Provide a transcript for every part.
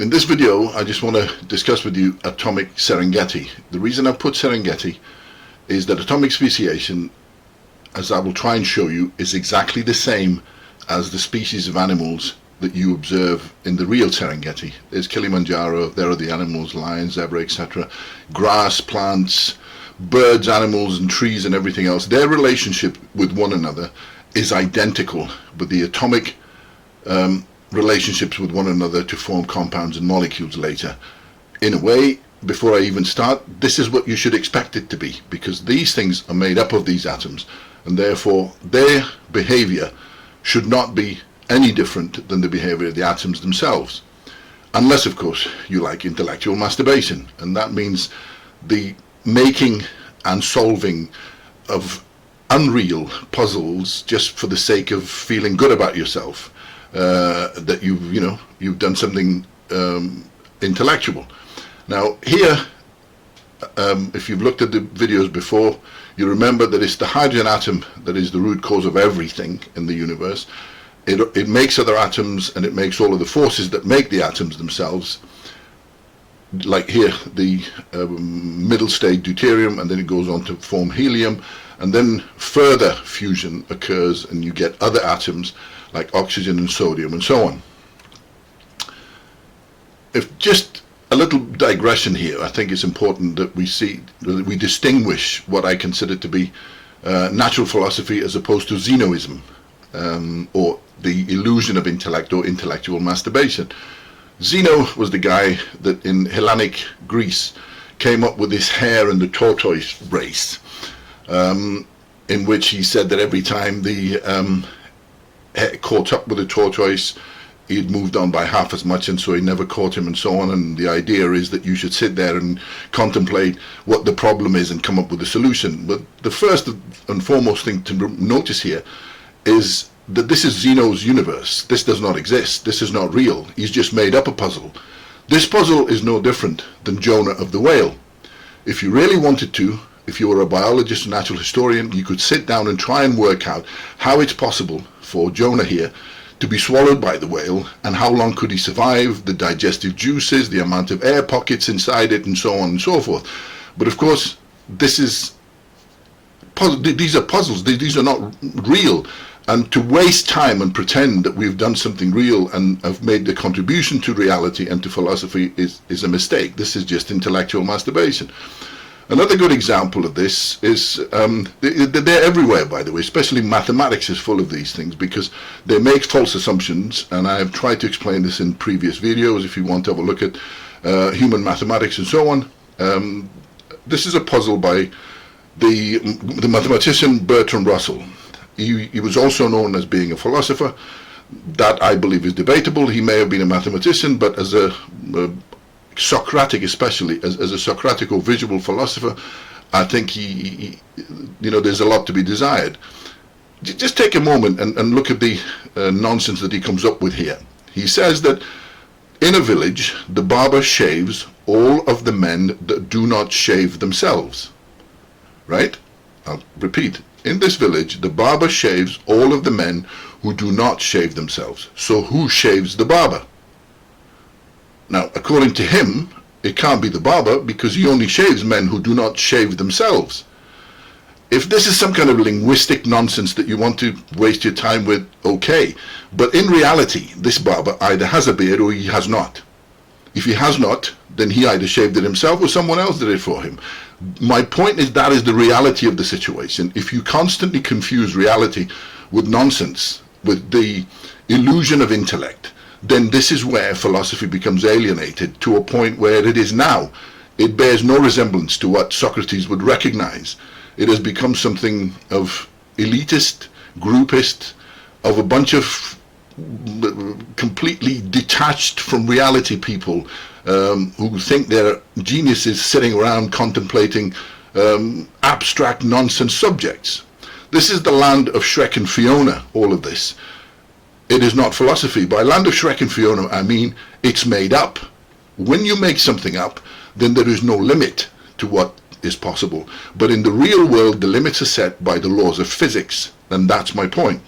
In this video, I just want to discuss with you atomic Serengeti. The reason I put Serengeti is that atomic speciation, as I will try and show you, is exactly the same as the species of animals that you observe in the real Serengeti. There's Kilimanjaro, there are the animals, lion, zebra, etc. Grass, plants, birds, animals and trees and everything else. Their relationship with one another is identical, but the atomic relationships with one another to form compounds and molecules later. In a way, before I even start, this is what you should expect it to be, because these things are made up of these atoms, and therefore their behavior should not be any different than the behavior of the atoms themselves. Unless, of course, you like intellectual masturbation, and that means the making and solving of unreal puzzles just for the sake of feeling good about yourself. That you've done something intellectual. Now here, if you've looked at the videos before, you remember that it's the hydrogen atom that is the root cause of everything in the universe. It makes other atoms, and it makes all of the forces that make the atoms themselves. Like here, the middle stage deuterium, and then it goes on to form helium, and then further fusion occurs and you get other atoms like oxygen and sodium and so on. If just a little digression here, I think it's important that we distinguish what I consider to be natural philosophy as opposed to Zenoism, or the illusion of intellect or intellectual masturbation. Zeno was the guy that in Hellenic Greece came up with this hare and the tortoise race, in which he said that every time the caught up with the tortoise, he'd moved on by half as much, and so he never caught him and so on. And the idea is that you should sit there and contemplate what the problem is and come up with a solution. But the first and foremost thing to notice here is that this is Zeno's universe. This does not exist. This is not real. He's just made up a puzzle. This puzzle is no different than Jonah of the whale. If you really wanted to, if you were a biologist or natural historian, you could sit down and try and work out how it's possible for Jonah here to be swallowed by the whale, and how long could he survive, the digestive juices, the amount of air pockets inside it, and so on and so forth. But of course, these are puzzles. These are not real. And to waste time and pretend that we've done something real and have made a contribution to reality and to philosophy is a mistake. This is just intellectual masturbation. Another good example of this is, they're everywhere, by the way, especially mathematics is full of these things, because they make false assumptions, and I have tried to explain this in previous videos if you want to have a look at human mathematics and so on. This is a puzzle by the mathematician Bertrand Russell. He was also known as being a philosopher. That, I believe, is debatable. He may have been a mathematician, but as a Socratic, especially as a Socratic or visual philosopher, I think there's a lot to be desired. Just take a moment and look at the nonsense that he comes up with here. He says that in a village, the barber shaves all of the men that do not shave themselves. Right? I'll repeat. In this village, the barber shaves all of the men who do not shave themselves. So who shaves the barber? Now, according to him, it can't be the barber, because he only shaves men who do not shave themselves. If this is some kind of linguistic nonsense that you want to waste your time with, okay. But in reality, this barber either has a beard or he has not. If he has not, then he either shaved it himself or someone else did it for him. My point is, that is the reality of the situation. If you constantly confuse reality with nonsense, with the illusion of intellect, then this is where philosophy becomes alienated to a point where it is now. It bears no resemblance to what Socrates would recognize. It has become something of elitist, groupist, of a bunch of completely detached from reality people who think they're geniuses sitting around contemplating abstract nonsense subjects. This is the land of Shrek and Fiona, all of this. It is not philosophy. By land of Shrek and Fiona, I mean it's made up. When you make something up, then there is no limit to what is possible. But in the real world, the limits are set by the laws of physics, and that's my point.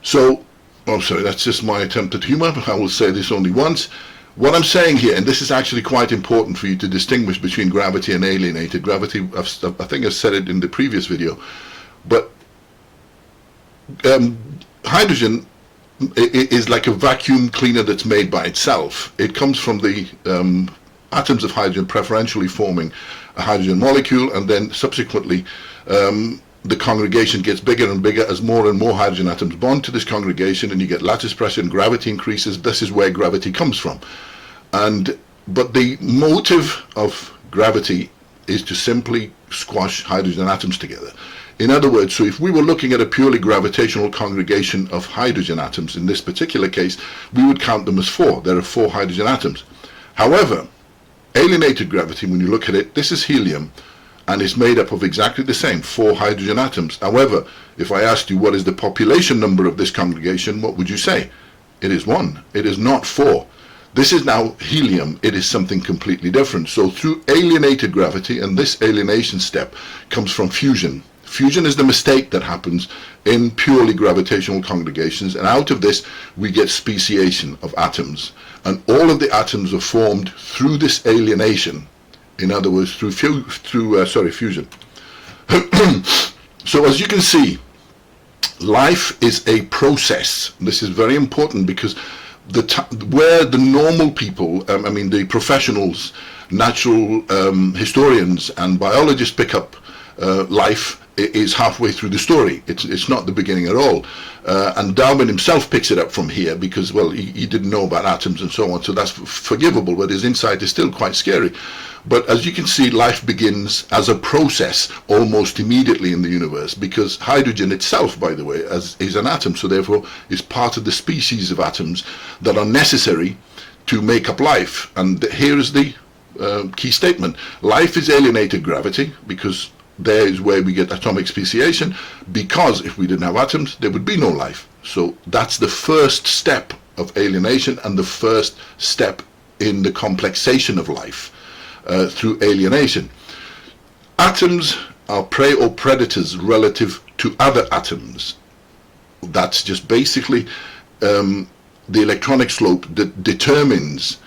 So Oh, sorry, that's just my attempt at humor. I will say this only once. What I'm saying here, and this is actually quite important for you to distinguish between gravity and alienated gravity. I think I said it in the previous video, but hydrogen is like a vacuum cleaner that's made by itself. It comes from the atoms of hydrogen preferentially forming a hydrogen molecule, and then subsequently the congregation gets bigger and bigger as more and more hydrogen atoms bond to this congregation, and you get lattice pressure and gravity increases. This is where gravity comes from. But the motive of gravity is to simply squash hydrogen atoms together. In other words, so if we were looking at a purely gravitational congregation of hydrogen atoms, in this particular case, we would count them as 4. There are 4 hydrogen atoms. However, alienated gravity, when you look at it, this is helium, and it's made up of exactly the same 4 hydrogen atoms. However, if I asked you what is the population number of this congregation, what would you say? It is 1. It is not 4. This is now helium. It is something completely different. So through alienated gravity, and this alienation step comes from fusion. Fusion is the mistake that happens in purely gravitational congregations, and out of this we get speciation of atoms. And all of the atoms are formed through this alienation. In other words, through fusion. So as you can see, life is a process. This is very important because where the normal people, the professionals, natural historians and biologists pick up life is halfway through the story. It's not the beginning at all. And Darwin himself picks it up from here because, well, he didn't know about atoms and so on, so that's forgivable, but his insight is still quite scary. But as you can see, life begins as a process almost immediately in the universe, because hydrogen itself, by the way, is an atom, so therefore is part of the species of atoms that are necessary to make up life. And here is the key statement. Life is alienated gravity, because there is where we get atomic speciation, because if we didn't have atoms, there would be no life. So that's the first step of alienation and the first step in the complexation of life through alienation. Atoms are prey or predators relative to other atoms. That's just basically the electronic slope that determines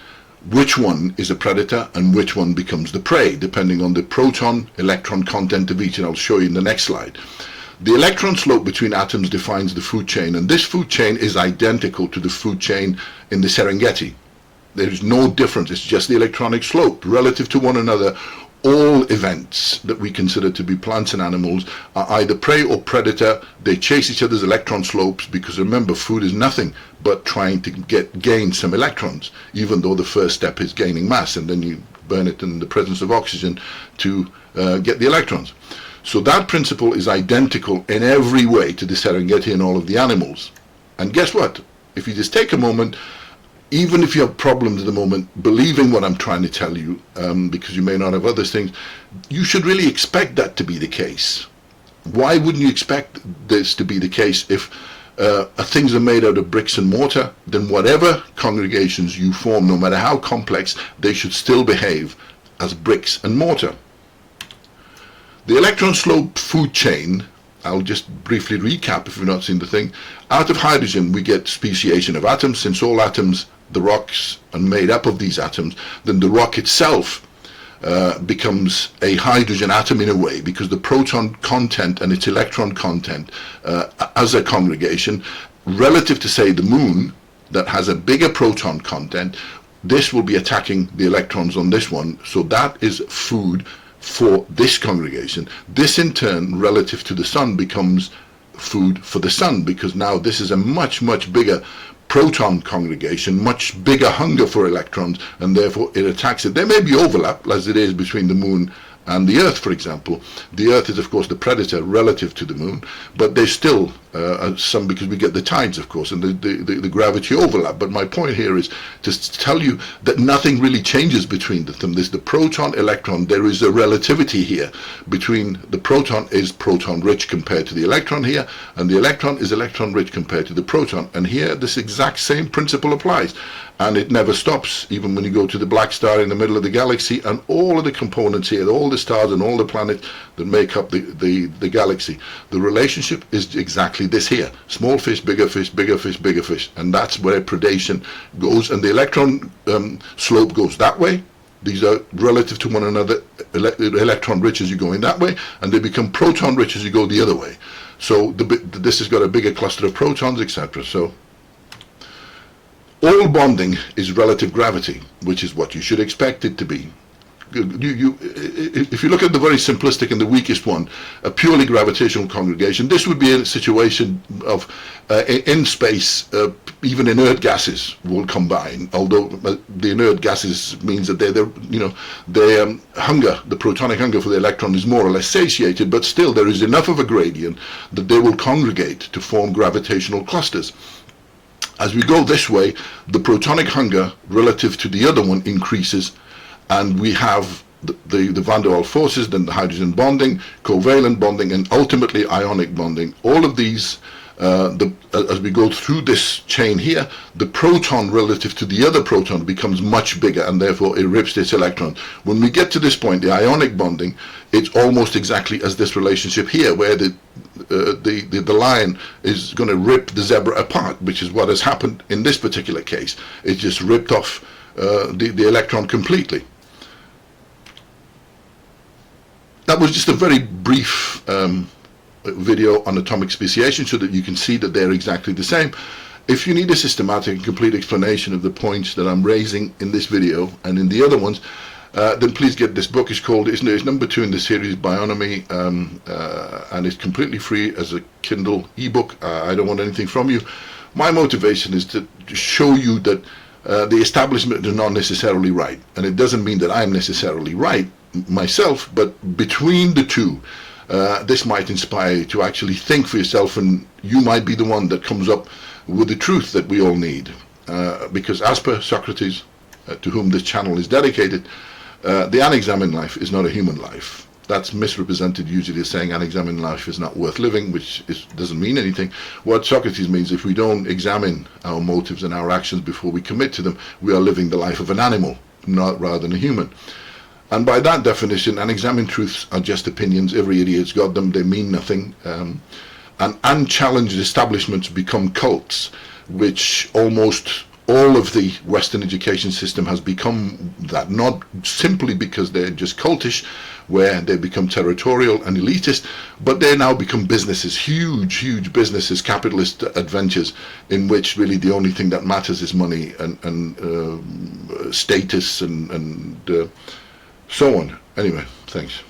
which one is a predator and which one becomes the prey, depending on the proton-electron content of each, and I'll show you in the next slide. The electron slope between atoms defines the food chain, and this food chain is identical to the food chain in the Serengeti. There is no difference, it's just the electronic slope. Relative to one another, all events that we consider to be plants and animals are either prey or predator. They chase each other's electron slopes, because remember, food is nothing but trying to gain some electrons, even though the first step is gaining mass, and then you burn it in the presence of oxygen to get the electrons. So that principle is identical in every way to the Serengeti and all of the animals. And guess what? If you just take a moment, even if you have problems at the moment believing what I'm trying to tell you, because you may not have other things, you should really expect that to be the case. Why wouldn't you expect this to be the case if things are made out of bricks and mortar? Then whatever congregations you form, no matter how complex, they should still behave as bricks and mortar. The electron slope food chain, I'll just briefly recap if you've not seen the thing. Out of hydrogen we get speciation of atoms. Since all atoms, the rocks, are made up of these atoms, then the rock itself becomes a hydrogen atom in a way, because the proton content and its electron content as a congregation, relative to, say, the moon, that has a bigger proton content, this will be attacking the electrons on this one, so that is food for this congregation. This in turn, relative to the sun, becomes food for the sun, because now this is a much, much bigger proton congregation, much bigger hunger for electrons, and therefore it attacks it. There may be overlap, as it is between the moon and the Earth, for example. The Earth is, of course, the predator relative to the moon, but there's still some, because we get the tides, of course, and the gravity overlap. But my point here is to tell you that nothing really changes between them. There's the proton, electron. There is a relativity here between the proton is proton-rich compared to the electron here, and the electron is electron-rich compared to the proton. And here, this exact same principle applies. And it never stops, even when you go to the black star in the middle of the galaxy, and all of the components here, all the stars and all the planets that make up the galaxy. The relationship is exactly exactly this here: small fish, bigger fish, bigger fish, bigger fish, and that's where predation goes. And the electron slope goes that way. These are relative to one another, electron rich as you go in that way, and they become proton rich as you go the other way. So this has got a bigger cluster of protons, etc. So all bonding is relative gravity, which is what you should expect it to be. If you look at the very simplistic and the weakest one, a purely gravitational congregation, this would be a situation of in space, even inert gases will combine. Although the inert gases means that their hunger, the protonic hunger for the electron, is more or less satiated, but still there is enough of a gradient that they will congregate to form gravitational clusters. As we go this way, the protonic hunger relative to the other one increases, and we have the van der Waals forces, then the hydrogen bonding, covalent bonding, and ultimately ionic bonding. All of these, as we go through this chain here, the proton relative to the other proton becomes much bigger, and therefore it rips its electron. When we get to this point, the ionic bonding, it's almost exactly as this relationship here, where the lion is going to rip the zebra apart, which is what has happened in this particular case. It just ripped off the electron completely. That was just a very brief video on atomic speciation, so that you can see that they're exactly the same. If you need a systematic and complete explanation of the points that I'm raising in this video and in the other ones, then please get this book. It's number 2 in the series, Bionomy, and it's completely free as a Kindle ebook. I don't want anything from you. My motivation is to show you that the establishment is not necessarily right, and it doesn't mean that I'm necessarily right myself, but between the two, this might inspire you to actually think for yourself, and you might be the one that comes up with the truth that we all need. Because as per Socrates, to whom this channel is dedicated, the unexamined life is not a human life. That's misrepresented usually as saying unexamined life is not worth living, which doesn't mean anything. What Socrates means, if we don't examine our motives and our actions before we commit to them, we are living the life of an animal, rather than a human. And by that definition, unexamined truths are just opinions. Every idiot's got them. They mean nothing. And unchallenged establishments become cults, which almost all of the Western education system has become that, not simply because they're just cultish, where they become territorial and elitist, but they now become businesses, huge businesses, capitalist adventures, in which really the only thing that matters is money and status and so on. Anyway, thanks.